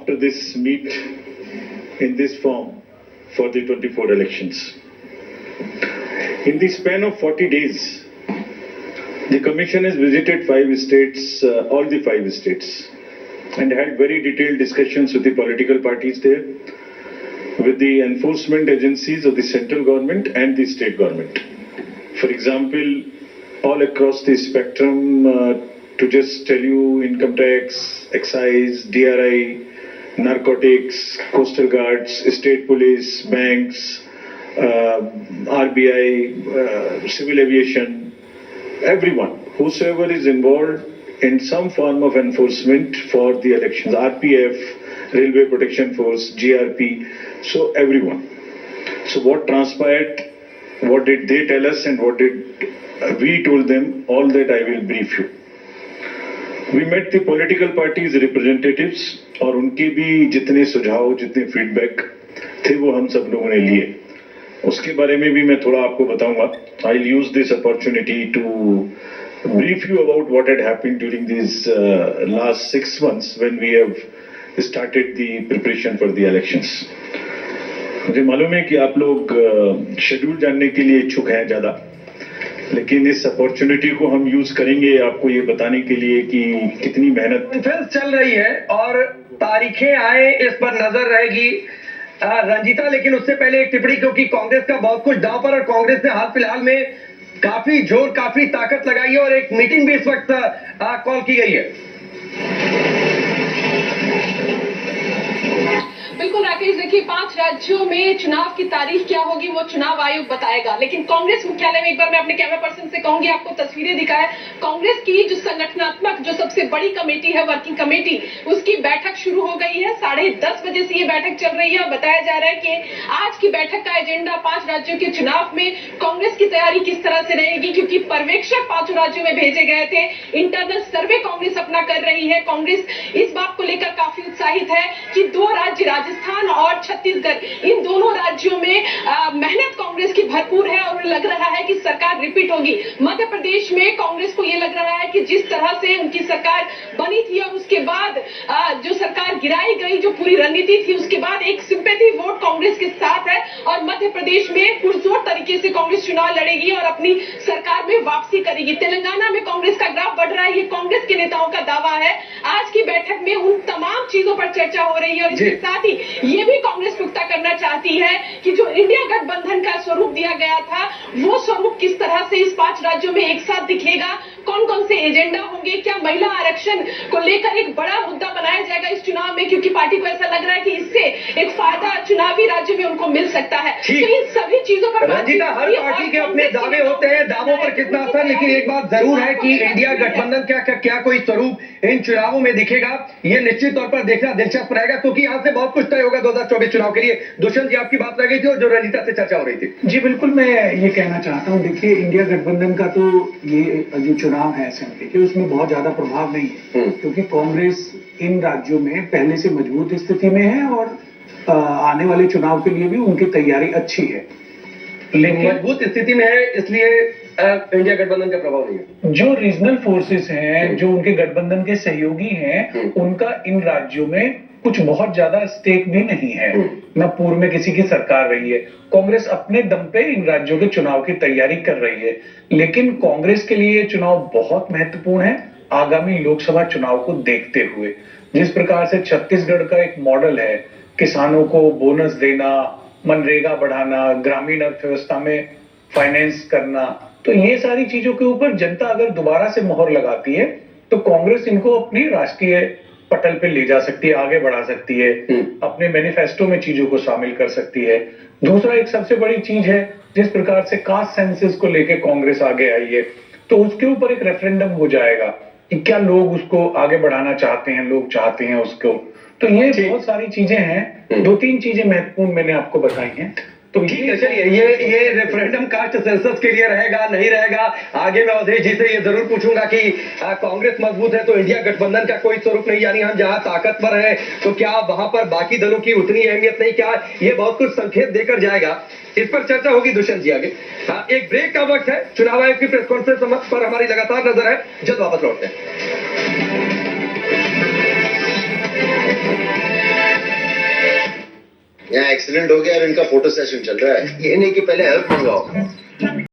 after this meet in this form for the 24 elections. In the span of 40 days, the Commission has visited 5 states, all the 5 states, and had very detailed discussions with the political parties there, with the enforcement agencies of the central government and the state government. For example, all across the spectrum, to just tell you, income tax, excise, DRI, narcotics, coastal guards, state police, banks, RBI, civil aviation, everyone, whosoever is involved in some form of enforcement for the elections, RPF, Railway Protection Force, GRP, so everyone. So what transpired, what did they tell us and what did we told them, all that I will brief you. We met the political parties representatives और उनके भी जितने सुझाव, जितने feedback थे वो हम सब लोगों ने लिए. उसके बारे में भी मैं थोड़ा आपको बताऊंगा. I'll use this opportunity to brief you about what had happened during these last 6 months when we have started the preparation for the elections. मुझे मालूम है कि आप लोग शेड्यूल जानने के लिए इच्छुक हैं ज्यादा, लेकिन इस अपॉर्चुनिटी को हम यूज करेंगे आपको ये बताने के लिए कि कितनी मेहनत कॉन्फ्रेंस चल रही है और तारीखें आए इस पर नजर रहेगी रंजीता. लेकिन उससे पहले एक टिप्पणी, क्योंकि कांग्रेस का बहुत कुछ दांव पर और कांग्रेस ने हाल फिलहाल में काफी जोर, काफी ताकत लगाई है और एक मीटिंग भी इस वक्त कॉल की गई है. बिल्कुल राकेश, देखिए 5 राज्यों में चुनाव की तारीख क्या होगी वो चुनाव आयोग बताएगा, लेकिन कांग्रेस मुख्यालय में एक बार मैं अपने कैमरा पर्सन से कहूंगी आपको तस्वीरें दिखाएं. कांग्रेस की जो संगठनात्मक, जो सबसे बड़ी कमेटी है, वर्किंग कमेटी, उसकी बैठक शुरू हो गई है. 10:30 बजे से ये बैठक चल रही है और बताया जा रहा है कि आज की बैठक का एजेंडा 5 राज्यों के चुनाव में कांग्रेस की तैयारी किस तरह से रहेगी, क्योंकि पर्यवेक्षक 5 राज्यों में भेजे गए थे. इंटरनल सर्वे कांग्रेस अपना कर रही है. कांग्रेस इस बात को लेकर काफी उत्साहित है कि 2 राज्य, राजस्थान और छत्तीसगढ़, इन दोनों राज्यों में मेहनत कांग्रेस की भरपूर है और लग रहा है कि सरकार रिपीट होगी. मध्य प्रदेश में कांग्रेस को यह लग रहा है कि जिस तरह से उनकी सरकार बनी थी और उसके बाद जो सरकार गिराई गई, जो पूरी रणनीति थी, उसके बाद एक सिंपैथी वोट कांग्रेस के साथ है और मध्य प्रदेश में पुरजोर तरीके से कांग्रेस चुनाव लड़ेगी और अपनी सरकार में वापसी करेगी. तेलंगाना में कांग्रेस का ग्राफ बढ़ रहा है, ये कांग्रेस के नेताओं का दावा है. आज की बैठक में उन तमाम चीजों पर चर्चा हो रही है और इसके साथ ही ये भी कांग्रेस पुख्ता करना चाहती है कि जो इंडिया गठबंधन का स्वरूप दिया गया था, वो स्वरूप किस तरह से इस 5 राज्यों में एक साथ दिखेगा, कौन कौन से एजेंडा होंगे, क्या महिला आरक्षण को लेकर एक बड़ा मुद्दा बनाया जाएगा इस चुनाव में, क्योंकि पार्टी को ऐसा लग रहा है कि इससे एक फायदा चुनावी राज्य में उनको मिल सकता है. तो इन सभी चीजों पर रंजीता, हर पार्टी के अपने दावे होते हैं, दावों पर कितना असर, लेकिन एक बात जरूर है कि इंडिया गठबंधन क्या कोई स्वरूप इन चुनावों में दिखेगा, ये निश्चित तौर पर देखना दिलचस्प रहेगा, क्योंकि यहाँ से बहुत कुछ तय होगा 2024 चुनाव के लिए. दुष्यंत जी, आपकी बात लगी थी और जो रंजीता से चर्चा हो रही थी. जी बिल्कुल, मैं ये कहना चाहता हूँ, देखिए इंडिया गठबंधन का तो ये जो चुनाव है असेंबली के, उसमें बहुत ज्यादा प्रभाव नहीं है, क्योंकि कांग्रेस इन राज्यों में पहले से मजबूत स्थिति में है और आने वाले चुनाव के लिए भी उनकी तैयारी अच्छी है. लेकिन मजबूत स्थिति में है, इसलिए इंडिया गठबंधन का प्रभाव नहीं है. जो रीजनल फोर्सेस हैं, जो उनके गठबंधन के सहयोगी हैं, उनका इन राज्यों में कुछ बहुत ज्यादा स्टेक भी नहीं है. न पूर्व में किसी की सरकार रही है. कांग्रेस अपने दम पे इन राज्यों के चुनाव की तैयारी कर रही है, लेकिन कांग्रेस के लिए ये चुनाव बहुत महत्वपूर्ण है. आगामी लोकसभा चुनाव को देखते हुए जिस प्रकार से छत्तीसगढ़ का एक मॉडल है, किसानों को बोनस देना, मनरेगा बढ़ाना, ग्रामीण अर्थव्यवस्था में फाइनेंस करना, तो ये सारी चीजों के ऊपर जनता अगर दोबारा से मोहर लगाती है तो कांग्रेस इनको अपनी राष्ट्रीय पटल पे ले जा सकती है, आगे बढ़ा सकती है, अपने मैनिफेस्टो में चीजों को शामिल कर सकती है. दूसरा एक सबसे बड़ी चीज है, जिस प्रकार से कास्ट सेंसस को लेके कांग्रेस आगे आई है, तो उसके ऊपर एक रेफरेंडम हो जाएगा कि क्या लोग उसको आगे बढ़ाना चाहते हैं, लोग चाहते हैं उसको. तो ये बहुत सारी चीजें हैं. 2-3 चीजें महत्वपूर्ण मैंने आपको बताई हैं. तो ठीक है, चलिए ये रेफरेंडम कास्ट सेंसस के लिए रहेगा, नहीं रहेगा, आगे मैं अवधेश जी से ये जरूर पूछूंगा कि कांग्रेस मजबूत है तो इंडिया गठबंधन का कोई स्वरूप नहीं, यानी हम जहां ताकतवर हैं तो क्या वहां पर बाकी दलों की उतनी अहमियत नहीं, क्या ये बहुत कुछ संकेत देकर जाएगा, इस पर चर्चा होगी दुष्यंत जी आगे. एक ब्रेक का वक्त है, चुनाव आयोग की प्रेस कॉन्फ्रेंस पर हमारी लगातार नजर है, जल्द वापस लौटते हैं. यहाँ एक्सीडेंट हो गया और इनका फोटो सेशन चल रहा है। ये नहीं कि पहले हेल्प मंगाओ।